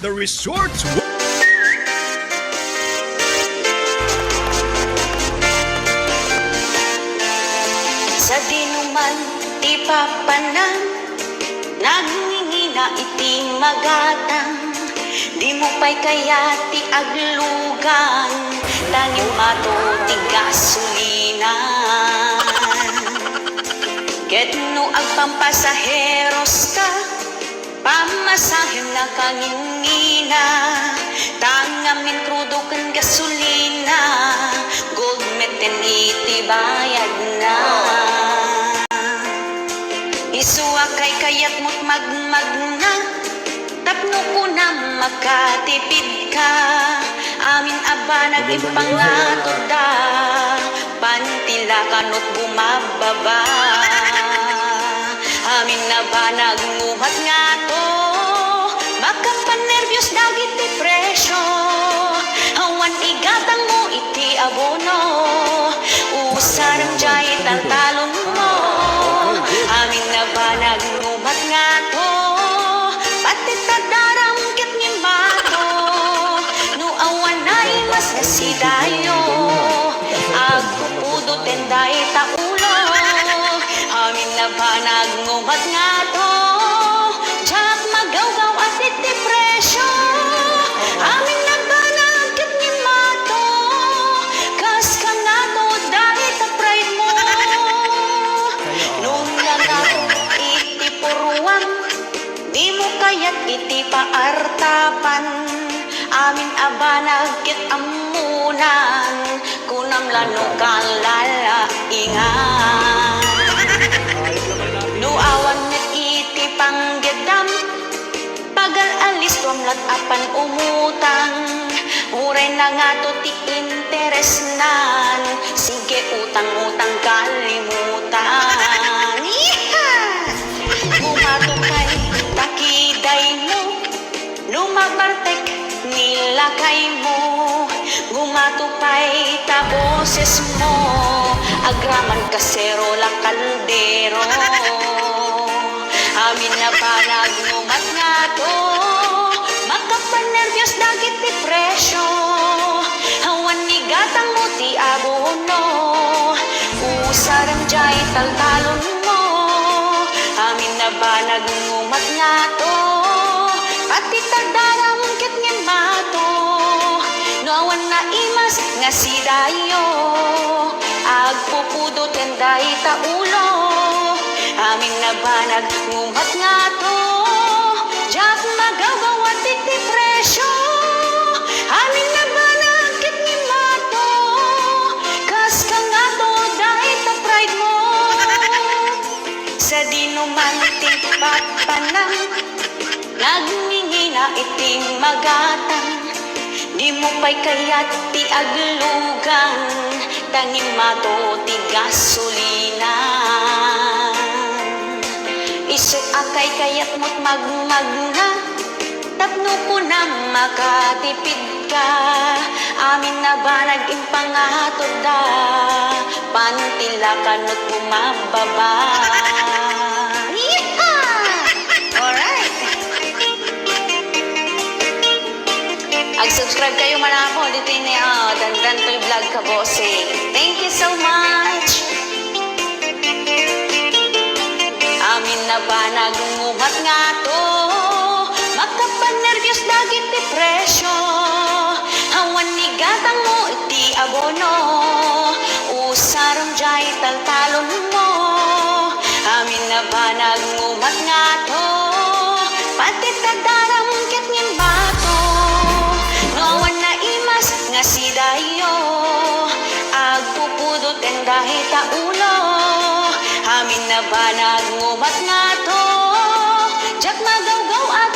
The Resorts. Sa dinuman ti papanan, nagngingina iti magatang. Di mo pa'y kaya ti aglugan, tanging mato ti gasolinan. Ket no agpampasaheros ka, pamasahem na kangingina, tangamin krudo kan gasolina, gold meten iti bayad na. Isuwa kay kayat mo't magmagna, tapno ko na makatipid ka, amin aba nag-ipangatod da, pantila kanot bumababa. Amin na ba nagnguhat nga to, makapanervyos dagit ti presyo, awan igatang mo iti abono, usarang jay taltalon mo. Amin na ba nagnguhat nga to, pati tadaram kit ni bato, no awan na imas kasidayo, agpupudo tenday taulo. Amin na ba nagnguhat nga to, jak magawgaw at iti presyo, amin na ba nagkit ni mato, kas ka nga to dahil ta pride mo. Nung nanato iti puruan, di mo kaya't iti paartapan, amin aba nagkit amunan, kunam lano kalalaingan. No awan met iti panggedam, pagal alis tuamlat apan umutang, uray na nga to ti interes nan, sige utang-utang kalimutan. Gumatukay takiday mo, lumabartek nilakay mo, gumatupay ta boses mo, agraman kasero la kaldero. Amin na ba nagngumat nga to, makapanervyos dagit ti presyo, awan ni gatang mo ti abono, usarang jay taltalon mo. Amin na ba nagngumat nga to, pati tadaram kit ngin mato, no awan na imas nga sidayo, agpupudo tenday taulo. Amin na ba nagngumat nga to, jak magawgaw at iti presyo, amin na ba nagkit ni mato, kas ka nga to dahil ta pride mo. Sa dinuman ti papanang, nagngingina iti magatang, di mo pa'y kayat ti aglugan, tanging mato ti gasolinan. Isu akay kayat mo't magmagna, tapno ko na makatipid ka, amin na ba nag-impangatod da, pantila kanot bumababa. Alright! Ag-subscribe kayo manamo dito ni Dandan Toy Vlog ka bossing. Thank you so much! Amin na ba nagnguhat nga to, makapanervyos dagit ti presyo, awan ni gatang mo iti abono, usarong jay taltalon mo. Amin na ba nagnguhat nga to, pati tadaram kit ngin bato, no awan na imas nga sidayo, agpupudo tenday taulo. Amin na ba nagngumat nga to, jak magawgaw at